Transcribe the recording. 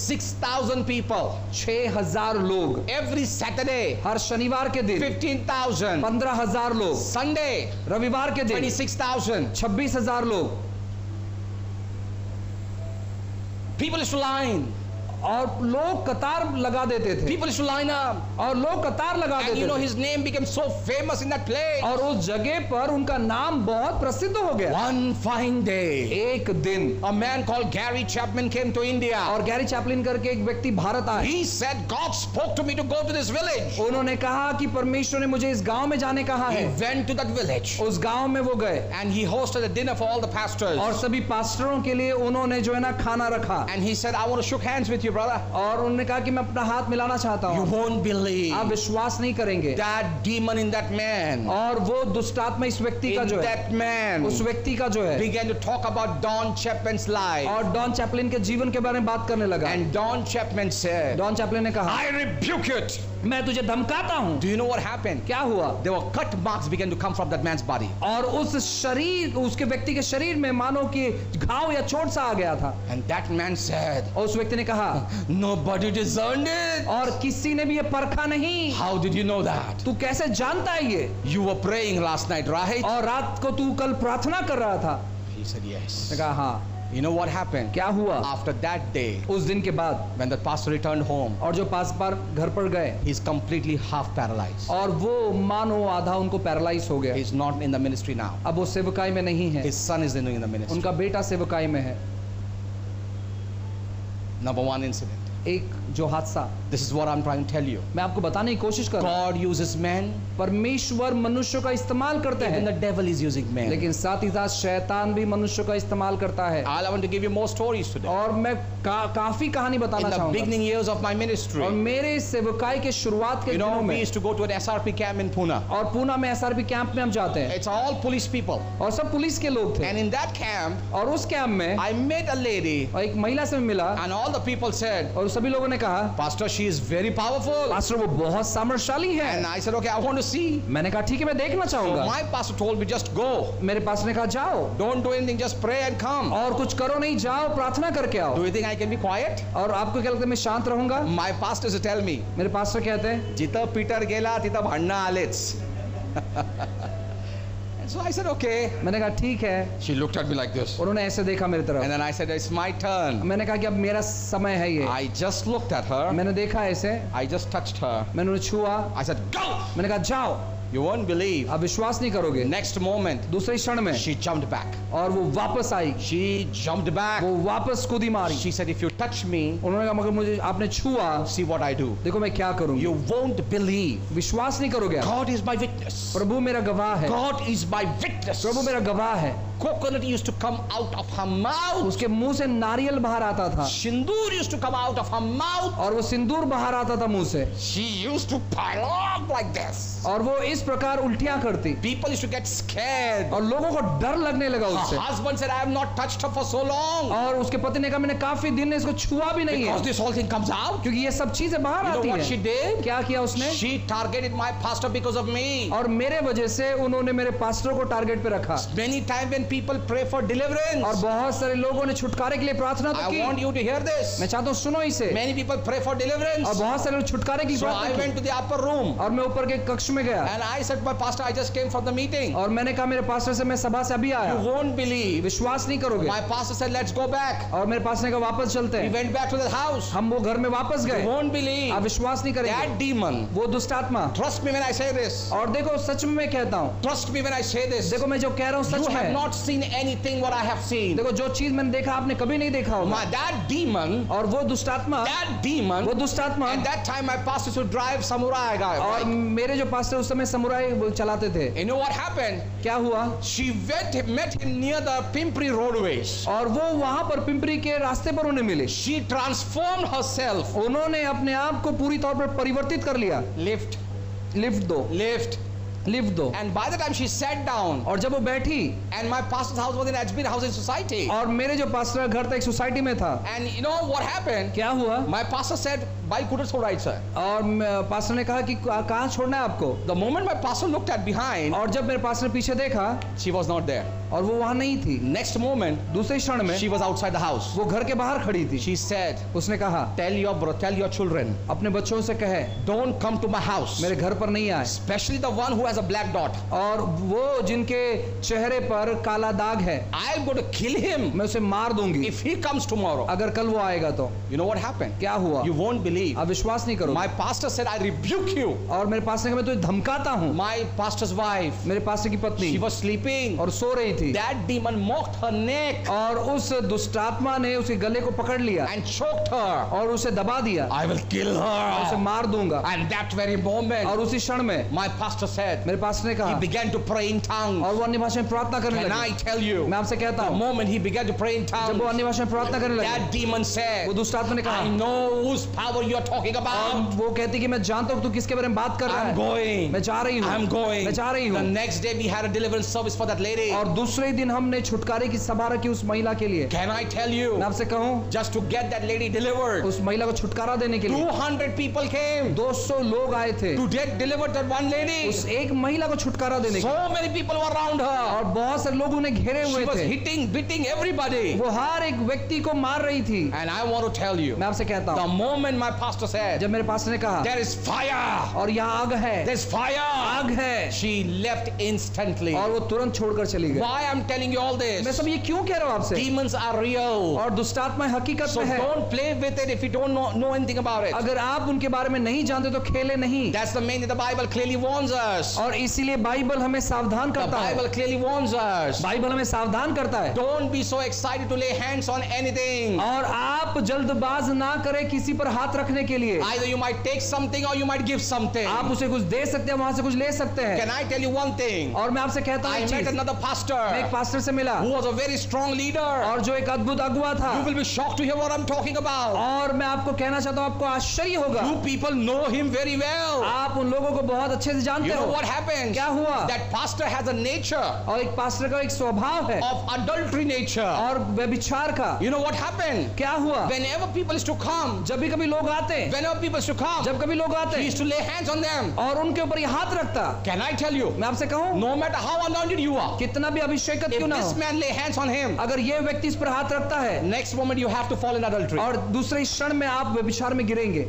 6,000 people. 6,000 लोग. Every Saturday, हर शनिवार के दिन 15,000. 15,000 लोग. Sunday, रविवार के दिन 26,000. 26,000 लोग. People used to line. और लोग कतार लगा देते थे. People used to line up. और लोग कतार लगा And देते you know थे. his name became so famous in that place. और उस जगह पर उनका नाम बहुत प्रसिद्ध हो गया. One fine day, एक दिन a man called Gary Chapman came to India. और गैरी चैपलिन करके एक व्यक्ति भारत आए. He said, God spoke to me to go to this village. उन्होंने कहा कि परमेश्वर ने मुझे इस गांव में जाने कहा He है. went to that village उस गांव में वो गए and he hosted a dinner for all the pastors. और सभी पास्टरों के लिए उन्होंने जो है ना खाना रखा. And he said, I want to shake hands with you, brother. और उन्होंने कहा कि मैं अपना हाथ मिलाना चाहता You हूँ. won't believe आप विश्वास नहीं करेंगे. that demon in that man, और वो दुष्टात्मा इस व्यक्ति का in जो है, that man, उस व्यक्ति का जो है, began to talk about Don Chapman's life. और डॉन चैपलिन के जीवन के बारे में बात करने लगा. And Don Chapman said, Don Chaplin ने कहा, I rebuke it. मैं तुझे धमकाता हूँ. Do you know what happened? क्या हुआ? There were cut marks began to come from that man's body. और उस शरीर, उसके व्यक्ति के शरीर में मानो कि घाव या चोट सा आ गया था. And that man said, और उस व्यक्ति ने कहा, nobody discerned it. और किसी ने भी ये परखा नहीं. How did you know that? तू कैसे जानता है ये? You were praying last night, right? और रात को तू कल प्रार्थना कर रहा था. He said yes. ने कहा हाँ. You know what happened? क्या हुआ? After that day, उस दिन के बाद when the pastor returned home, और जो पासपार घर पर गए he's completely half paralyzed. और वो मानो आधा उनको पैरालाइज हो गया. He's not in the ministry now. अब वो सेवकाई में नहीं है. His son is in the ministry. उनका बेटा सेवकाई में है. Number one incident. एक जो हादसा, This is what I'm trying to tell you. मैं आपको बताने की कोशिश कर रहा हूँ. God uses men, परमेश्वर मनुष्य का इस्तेमाल करते even the हैं, devil is using men. लेकिन साथ ही साथ शैतान भी मनुष्य का इस्तेमाल करता है. I want to give you more stories today. और मैं काफी कहानी In बताना the चाहूंगा. beginning years of my ministry, और मेरे सेवकाई के शुरुआत के you know, दिनों we में, used to go to an SRP camp in Pune. और पूना में एसआरपी कैंप में हम जाते हैं It's all police people. और सब पुलिस के लोग थे. And in that camp, और उस कैंप में I met a lady, और एक महिला से मिला and all the people said, और सभी लोगों ने कहा, Pastor, she is very powerful. Pastor वो बहुत सामर्थ्यशाली है. And I said, okay, I want to see. मैंने कहा ठीक है, मैं देखना So चाहूंगा. my pastor told me, just go. मेरे पास्टर ने कहा जाओ, Don't do anything, just pray and come. और कुछ करो नहीं, जाओ प्रार्थना करके आओ. Do you think I can be quiet? और आपको क्या लगता है मैं शांत रहूंगा? My pastor used to tell me, मेरे पास्टर कहते हैं, जिथं पीटर गेला तिथं भांडणं आलेच. And so I said, okay. मैंने कहा ठीक है. She looked at me like this. उन्होंने ऐसे देखा मेरी And तरफ. then I said, it's my turn. मैंने कहा कि अब मेरा समय है ये. I just looked at her. मैंने देखा ऐसे, I just touched her. मैंने उन्हें छुआ. I said, go. मैंने कहा जाओ. You won't believe. आप विश्वास नहीं करोगे, Next moment, दूसरे क्षण में she jumped back. और वो वापस आई. She jumped back. वो वापस कूदी मारी. She said, if you touch me, उन्होंने कहा मगर मुझे आपने छुआ, see what I do. देखो मैं क्या करूंगी. You won't believe. विश्वास नहीं करोगे. God is my witness. प्रभु मेरा गवाह है. God is my witness. प्रभु मेरा गवाह है. Coconut used to come out of her mouth. उसके मुंह से नारियल बाहर आता था Sindoor used to come out of her mouth. और वो सिंदूर बाहर आता था मुंह से She used to pile up like this. और वो इस प्रकार उल्टियां करती People used to get scared. और लोगों को डर लगने लगा Her उससे. husband said, I have not touched her for so long. और उसके पति ने कहा मैंने काफी दिन ने इसको छुआ भी नहीं Because है this whole thing comes out. क्योंकि ये सब चीजें बाहर You know आती what she हैं. did? क्या किया उसने? She targeted my pastor because of me. और मेरे वजह से उन्होंने मेरे पास्टर को टारगेट पे रखा. Many times when people pray for और deliverance, बहुत सारे लोगों ने छुटकारे के लिए प्रार्थना तो I want की. you to hear this. मैं चाहता हूँ सुनो इसे. Many people pray for और deliverance. बहुत सारे लोग छुटकारे के लिए So I प्रार्थना went की. to the upper room और मैं ऊपर के कक्ष में गया and I said to my pastor, I just came from the meeting. और मैंने कहा मेरे पास्टर से मैं सभा से अभी You आया. won't believe. विश्वास नहीं करोगे. My pastor said, let's go back. और मेरे पास ने कहा वापस चलते We हैं. went back to the house. हम वो घर में वापस You गए. won't believe. आप विश्वास नहीं करेंगे. That demon. वो दुष्ट आत्मा. Trust me when I say this. और देखो सच में मैं कहता हूँ. Trust me when I say this. देखो मैं जो कह रहा हूँ You सच have में. not seen anything what I have seen. देखो जो चीज मैंने देखा आपने कभी नहीं देखा होगा. That demon. और वो दुष्ट आत्मा. That demon. वो दुष्ट आत्मा. At that time my pastor used to drive samurai guy. और मेरे जो पास्टर उस समय समुराई चलाते थे. You know what happened? क्या हुआ? She met him near the Pimpri roadways. और वो वहां पर पिंपरी के रास्ते पर उन्हें मिले. She transformed herself. उन्होंने अपने आप को पूरी तौर पर परिवर्तित कर लिया. Lift. लिफ्ट दो. लिफ्ट दो. And by the time she sat down, और जब वो बैठी and my pastor's house was in Ajmer Housing Society. और मेरे जो पास्टर का घर था एक सोसाइटी में था. And you know what happened? क्या हुआ? My pastor said, "Bhai, कुठे सोडायचं?" और पास्टर ने कहा कि कहाँ छोड़ना है आपको. The moment my pastor looked at behind, और जब मेरे पास्टर ने पीछे देखा, she was not there. और वो वहां नहीं थी। Next moment, दूसरे क्षण में she was outside the house. वो घर के बाहर खड़ी थी। She said, उसने कहा, tell your children, अपने बच्चों से कहे don't come to my house. मेरे घर पर नहीं आए। Especially the one who has a black dot. और वो जिनके चेहरे पर काला दाग है, I'm going to kill him मैं उसे मार दूंगी if he comes tomorrow. अगर कल वो आएगा तो। You know what happened? क्या हुआ? You won't believe. आप विश्वास नहीं करोगे। My pastor said, I rebuke you. और मेरे पास ने कहा, मैं तुझे धमकाता हूँ। My pastor's wife, मेरे पास्टर की पत्नी she was sleeping. और सो रही थी, That demon mocked her neck और उस दुष्टात्मा ने उसके गले को पकड़ लिया and choked her. और उसे दबा दिया। I will kill उसे her. मार दूंगा। And that very moment, और उसी क्षण में my pastor said, मेरे पास्टर ने he कहा, began to pray in tongues. और वो अन्य भाषा में प्रार्थना करने Can I लगे। tell you, मैं आपसे कहता the हूँ, moment he began to pray in जब tongues, वो अन्य भाषा में प्रार्थना करने लगे, that demon वो said, दुष्टात्मा ने I कहा, know whose power you are talking और about. वो कहती कि मैं जानता हूँ तू किसके बारे में बात कर रहा I'm है। going. मैं जा रही हूँ, I'm going. मैं जा रही The हूँ। next day we had a deliverance service for that lady. और दूसरे दिन हमने छुटकारे की सभा रखी उस महिला के लिए। Can I tell you, मैं आपसे कहूँ, just to get that lady delivered, उस महिला को छुटकारा देने के लिए 200 people came 200 लोग आए थे, to get delivered that one lady. उस एक महिला को छुटकारा देने के So लिए। many people were around her. और बहुत सारे लोग उन्हें घेरे She हुए was थे, hitting, beating everybody. वो हर एक व्यक्ति को मार रही थी। And I want to tell you, मैं आपसे कहता the हूँ, moment my pastor said, जब मेरे पास ने कहा, there is fire, और यहाँ आग है, there's fire, आग है, she left instantly. और वो तुरंत छोड़कर चली गई। Why I'm telling you all मैं this? सब ये क्यों कह रहा हूँ आपसे? Demons are real. और दुष्टात्मा हकीकत So में है। don't play with it if you don't know anything about it. अगर आप उनके बारे में नहीं जानते तो खेले नहीं। That's the main thing the Bible clearly warns us. और इसीलिए बाइबल हमें सावधान The करता है। Bible clearly warns us. Bible हमें सावधान करता है। Don't be so excited to lay hands on anything. और आप जल्दबाज ना करें किसी पर हाथ रखने के लिए। Either you might take something or you might give something. आप उसे कुछ दे सकते हैं, वहां से कुछ ले सकते हैं। Can I tell you one thing? और मैं आपसे कहता हूँ I एक met चीज, another pastor मैं एक पास्टर से मिला who was a very strong leader. और जो एक अद्भुत अगुवा था। You will be shocked to hear what I'm talking about. और मैं आपको कहना चाहता हूँ, आपको आश्चर्य होगा। You people know him very well. आप उन लोगों को बहुत अच्छे से जानते You know हो। what happened? क्या हुआ? That pastor has a nature और एक पास्टर का एक स्वभाव है of adultery nature. और व्यभिचार का। You know what happened? क्या हुआ? Whenever people used to come, जब भी कभी लोग आते, whenever people used to come, जब कभी लोग he आते used to lay hands on them. और उनके ऊपर ये हाथ रखता। Can I tell you? मैं आपसे कहूँ, No matter how anointed you are, कितना भी अभिषेक if क्यों ना this हो, man lay hands on him, अगर ये व्यक्ति इस पर हाथ रखता है, next moment you have to fall in adultery. और दूसरे क्षण में आप व्यभिचार में गिरेंगे।